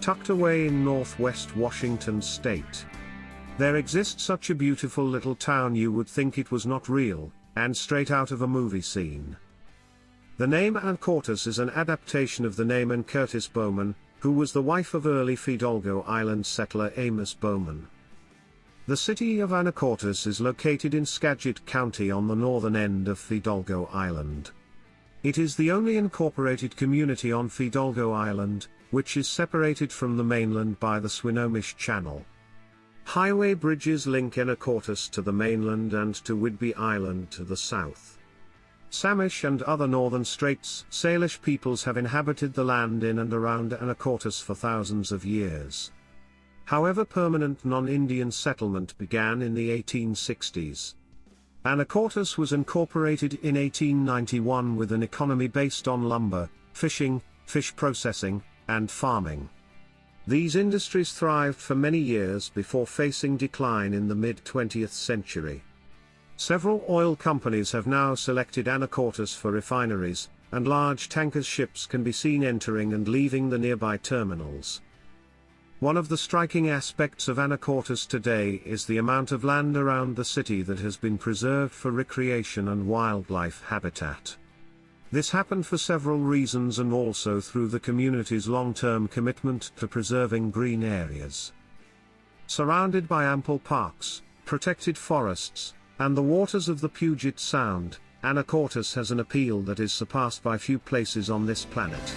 tucked away in northwest Washington state. There exists such a beautiful little town you would think it was not real, and straight out of a movie scene. The name Anacortes is an adaptation of the name Anacortes Bowman, who was the wife of early Fidalgo island settler Amos Bowman. The city of Anacortes is located in Skagit County on the northern end of Fidalgo Island. It is the only incorporated community on Fidalgo Island, which is separated from the mainland by the Swinomish Channel. Highway bridges link Anacortes to the mainland and to Whidbey Island to the south. Samish and other northern Straits Salish peoples have inhabited the land in and around Anacortes for thousands of years. However, permanent non-Indian settlement began in the 1860s. Anacortes was incorporated in 1891 with an economy based on lumber, fishing, fish processing, and farming. These industries thrived for many years before facing decline in the mid-20th century. Several oil companies have now selected Anacortes for refineries, and large tanker ships can be seen entering and leaving the nearby terminals. One of the striking aspects of Anacortes today is the amount of land around the city that has been preserved for recreation and wildlife habitat. This happened for several reasons and also through the community's long-term commitment to preserving green areas. Surrounded by ample parks, protected forests, and the waters of the Puget Sound, Anacortes has an appeal that is surpassed by few places on this planet.